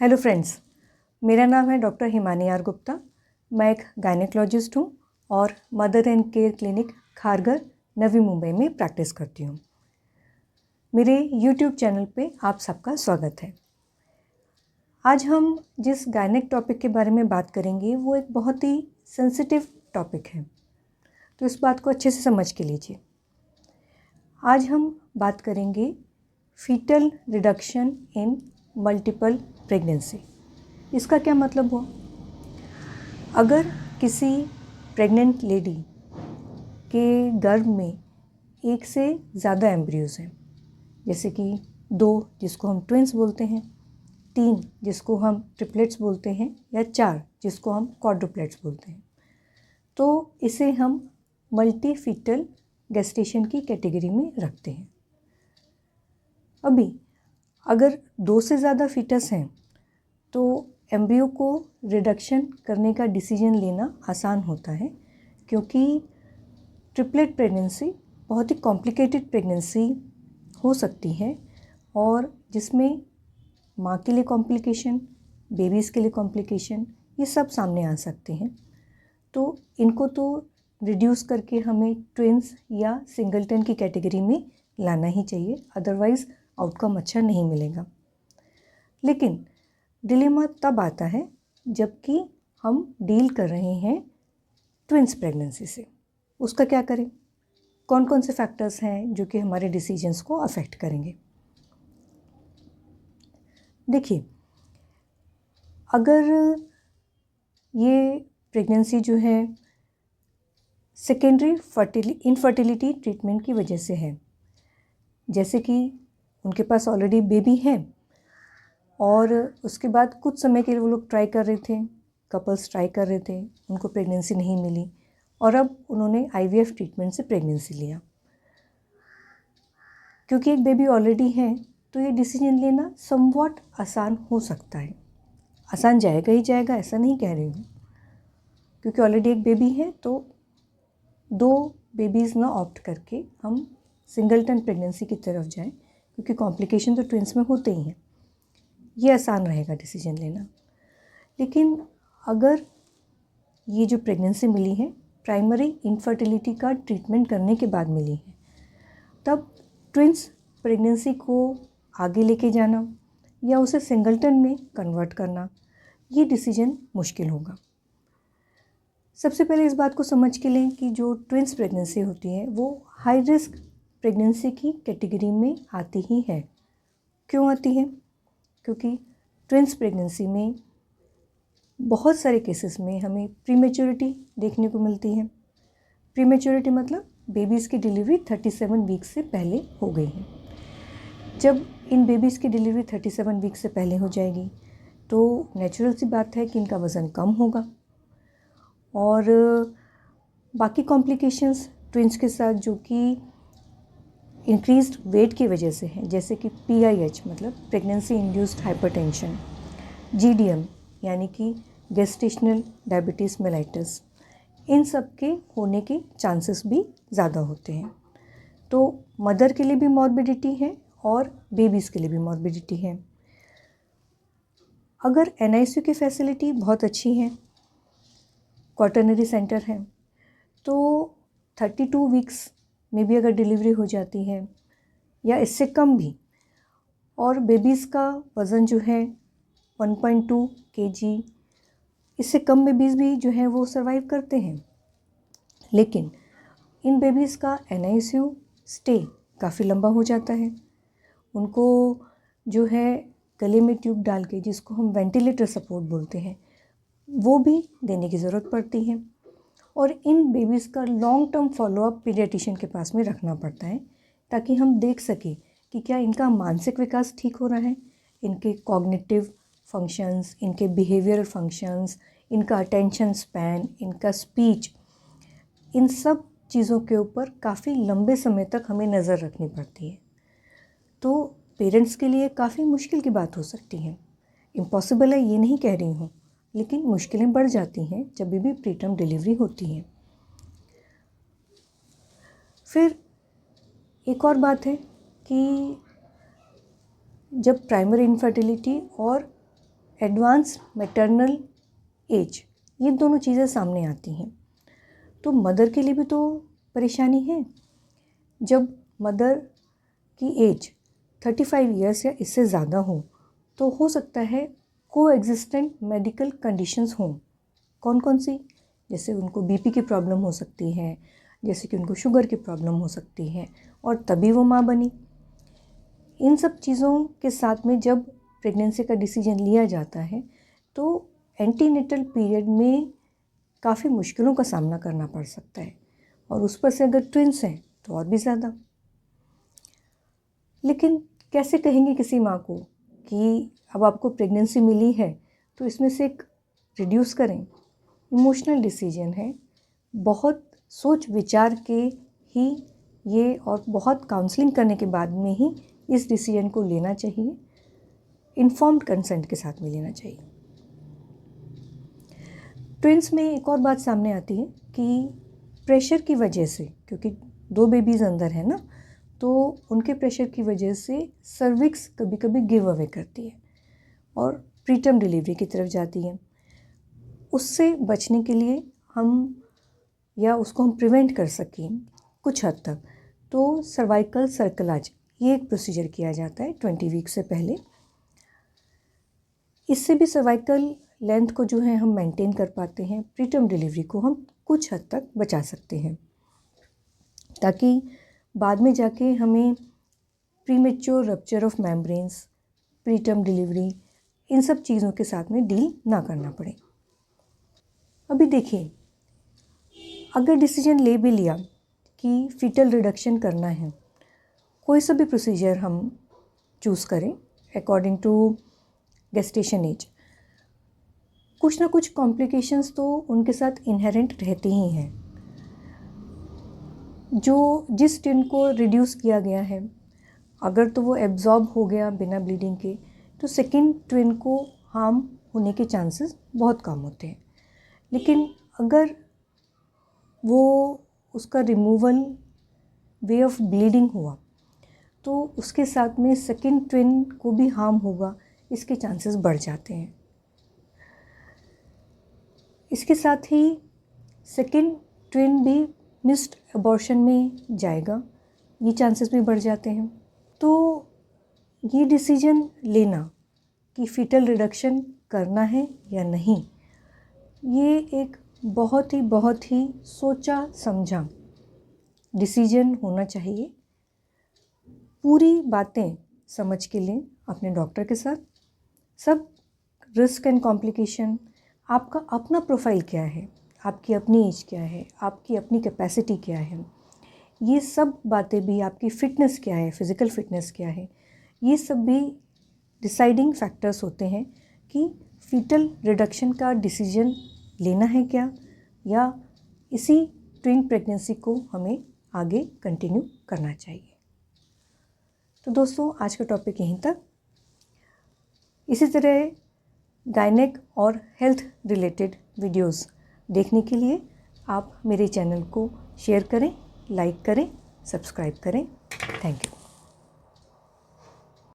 Hello friends, मेरा नाम है डॉक्टर हिमानी आर गुप्ता। मैं एक गायनेकोलॉजिस्ट हूँ और mother and care clinic Kharghar Navi Mumbai में प्रैक्टिस करती हूँ। मेरे यूट्यूब चैनल पे आप सबका स्वागत है। आज हम जिस गायनेक टॉपिक के बारे में बात करेंगे वो एक बहुत ही सेंसिटिव टॉपिक है, तो इस बात को अच्छे से समझ के लीजिए। आज हम बात करेंगे foetal reduction in multiple pregnancy. इसका क्या मतलब हुआ? अगर किसी प्रेग्नेंट लेडी के गर्भ में एक से ज़्यादा एम्ब्रियोज हैं, जैसे कि 2 जिसको हम ट्विंस बोलते हैं, 3 जिसको हम ट्रिपलेट्स बोलते हैं, या 4 जिसको हम क्वाड्रुप्लेट्स बोलते हैं, तो इसे हम मल्टी फीटल गेस्टेशन की कैटेगरी में रखते हैं। अभी अगर 2 से ज़्यादा फीटस हैं तो एम्ब्रियो को रिडक्शन करने का डिसीजन लेना आसान होता है, क्योंकि ट्रिपलेट प्रेगनेंसी बहुत ही कॉम्प्लिकेटेड प्रेगनेंसी हो सकती है और जिसमें माँ के लिए कॉम्प्लिकेशन, बेबीज़ के लिए कॉम्प्लिकेशन, ये सब सामने आ सकते हैं। तो इनको तो रिड्यूस करके हमें ट्विंस या सिंगलटन की कैटेगरी में लाना ही चाहिए, अदरवाइज़ आउटकम अच्छा नहीं मिलेगा। लेकिन डिलेमा तब आता है जबकि हम डील कर रहे हैं ट्विंस प्रेगनेंसी से। उसका क्या करें? कौन कौन से फैक्टर्स हैं जो कि हमारे डिसीजंस को अफेक्ट करेंगे? देखिए, अगर ये प्रेगनेंसी जो है सेकेंडरी इनफर्टिलिटी ट्रीटमेंट की वजह से है, जैसे कि उनके पास ऑलरेडी बेबी है और उसके बाद कुछ समय के लिए वो लोग ट्राई कर रहे थे, कपल्स ट्राई कर रहे थे, उनको प्रेगनेंसी नहीं मिली और अब उन्होंने आईवीएफ ट्रीटमेंट से प्रेगनेंसी लिया। क्योंकि एक बेबी ऑलरेडी है तो ये डिसीजन लेना समवॉट आसान हो सकता है। आसान जाएगा ही जाएगा, ऐसा नहीं कह रही हूँ, क्योंकि ऑलरेडी एक बेबी है तो 2 बेबीज़ ना ऑप्ट करके हम सिंगलटन प्रेगनेंसी की तरफ जाएं, क्योंकि कॉम्प्लिकेशन तो ट्विंस में होते ही हैं। ये आसान रहेगा डिसीजन लेना। लेकिन अगर ये जो प्रेगनेंसी मिली है प्राइमरी इनफर्टिलिटी का ट्रीटमेंट करने के बाद मिली है, तब ट्विंस प्रेगनेंसी को आगे लेके जाना या उसे सिंगलटन में कन्वर्ट करना, ये डिसीजन मुश्किल होगा। सबसे पहले इस बात को समझ के लें कि जो ट्विंस प्रेगनेंसी होती है वो हाई रिस्क प्रेगनेंसी की कैटेगरी में आती ही है। क्यों आती है? क्योंकि ट्विंस प्रेगनेंसी में बहुत सारे केसेस में हमें प्रीमेच्योरिटी देखने को मिलती है। प्रीमेच्योरिटी मतलब बेबीज़ की डिलीवरी 37 वीक्स से पहले हो गई है। जब इन बेबीज़ की डिलीवरी 37 वीक्स से पहले हो जाएगी तो नेचुरल सी बात है कि इनका वज़न कम होगा और बाकी कॉम्प्लिकेशंस ट्विंस के साथ जो कि इंक्रीज्ड वेट की वजह से हैं, जैसे कि PIH मतलब प्रेगनेंसी इंड्यूस्ड हाइपरटेंशन, GDM यानी कि गेस्टेशनल डायबिटीज़ मेलाइटस, इन सब के होने के चांसेस भी ज़्यादा होते हैं। तो मदर के लिए भी मॉर्बिडिटी है और बेबीज़ के लिए भी मॉर्बिडिटी है। अगर NICU की फैसिलिटी बहुत अच्छी है, क्वाटरनरी सेंटर है, तो 32 वीक्स में भी अगर डिलीवरी हो जाती है या इससे कम भी, और बेबीज़ का वज़न जो है 1.2 kg, इससे कम बेबीज़ भी जो है वो सर्वाइव करते हैं। लेकिन इन बेबीज़ का NICU स्टे काफ़ी लंबा हो जाता है। उनको जो है गले में ट्यूब डाल के, जिसको हम वेंटिलेटर सपोर्ट बोलते हैं, वो भी देने की ज़रूरत पड़ती है और इन बेबीज़ का लॉन्ग टर्म फॉलोअप पीडियाट्रिशियन के पास में रखना पड़ता है, ताकि हम देख सकें कि क्या इनका मानसिक विकास ठीक हो रहा है, इनके कॉग्निटिव फंक्शंस, इनके बिहेवियरल फंक्शंस, इनका अटेंशन स्पैन, इनका स्पीच, इन सब चीज़ों के ऊपर काफ़ी लंबे समय तक हमें नज़र रखनी पड़ती है। तो पेरेंट्स के लिए काफ़ी मुश्किल की बात हो सकती है। इम्पॉसिबल है ये नहीं कह रही हूँ, लेकिन मुश्किलें बढ़ जाती हैं जब भी प्रीटर्म डिलीवरी होती है। फिर एक और बात है कि जब प्राइमरी इनफर्टिलिटी और एडवांस मैटरनल एज, ये दोनों चीज़ें सामने आती हैं। तो मदर के लिए भी तो परेशानी है। जब मदर की एज 35 इयर्स या इससे ज़्यादा हो तो हो सकता है को एग्जिस्टेंट मेडिकल कंडीशंस हों। कौन कौन सी? जैसे उनको बीपी की प्रॉब्लम हो सकती है, जैसे कि उनको शुगर की प्रॉब्लम हो सकती है, और तभी वो माँ बनी। इन सब चीज़ों के साथ में जब प्रेगनेंसी का डिसीजन लिया जाता है तो एंटीनेटल पीरियड में काफ़ी मुश्किलों का सामना करना पड़ सकता है, और उस पर से अगर ट्विंस हैं तो और भी ज़्यादा। लेकिन कैसे कहेंगे किसी माँ को कि अब आपको प्रेगनेंसी मिली है तो इसमें से एक रिड्यूस करें? इमोशनल डिसीजन है, बहुत सोच विचार के ही ये, और बहुत काउंसलिंग करने के बाद में ही इस डिसीजन को लेना चाहिए। इन्फॉर्म्ड कंसेंट के साथ में लेना चाहिए। ट्विंस में एक और बात सामने आती है कि प्रेशर की वजह से, क्योंकि 2 बेबीज़ अंदर है ना, तो उनके प्रेशर की वजह से सर्विक्स कभी कभी गिव अवे करती है और प्रीटर्म डिलीवरी की तरफ जाती है। उससे बचने के लिए उसको हम प्रिवेंट कर सकें कुछ हद तक, तो सर्वाइकल सर्कलाज, ये एक प्रोसीजर किया जाता है 20 वीक से पहले। इससे भी सर्वाइकल लेंथ को जो है हम मेंटेन कर पाते हैं, प्रीटर्म डिलीवरी को हम कुछ हद तक बचा सकते हैं, ताकि बाद में जाके हमें premature rupture of membranes, preterm delivery, इन सब चीज़ों के साथ में डील ना करना पड़े। अभी देखिए, अगर डिसीजन ले भी लिया कि फीटल रिडक्शन करना है, कोई सा भी प्रोसीजर हम चूज़ करें अकॉर्डिंग टू गेस्टेशन एज, कुछ ना कुछ कॉम्प्लिकेशंस तो उनके साथ इनहेरेंट रहती ही हैं। जिस ट्विन को रिड्यूस किया गया है, अगर तो वो एब्जॉर्ब हो गया बिना ब्लीडिंग के, तो सेकंड ट्विन को हार्म होने के चांसेस बहुत कम होते हैं। लेकिन अगर वो उसका रिमूवल वे ऑफ ब्लीडिंग हुआ तो उसके साथ में सेकंड ट्विन को भी हार्म होगा, इसके चांसेस बढ़ जाते हैं। इसके साथ ही सेकंड ट्विन भी मिस्ड अबॉर्शन में जाएगा, ये चांसेस भी बढ़ जाते हैं। तो ये डिसीजन लेना कि फीटल रिडक्शन करना है या नहीं, ये एक बहुत ही सोचा समझा डिसीजन होना चाहिए। पूरी बातें समझ के लें अपने डॉक्टर के साथ, सब रिस्क एंड कॉम्प्लिकेशन, आपका अपना प्रोफाइल क्या है, आपकी अपनी एज क्या है, आपकी अपनी कैपेसिटी क्या है, ये सब बातें भी, आपकी फ़िटनेस क्या है, फ़िज़िकल फ़िटनेस क्या है, ये सब भी डिसाइडिंग फैक्टर्स होते हैं कि फीटल रिडक्शन का डिसीजन लेना है क्या, या इसी ट्विन प्रेगनेंसी को हमें आगे कंटिन्यू करना चाहिए। तो दोस्तों, आज का टॉपिक यहीं तक। इसी तरह गायनेक और हेल्थ रिलेटेड वीडियोस देखने के लिए आप मेरे चैनल को शेयर करें, लाइक करें, सब्सक्राइब करें। Thank you.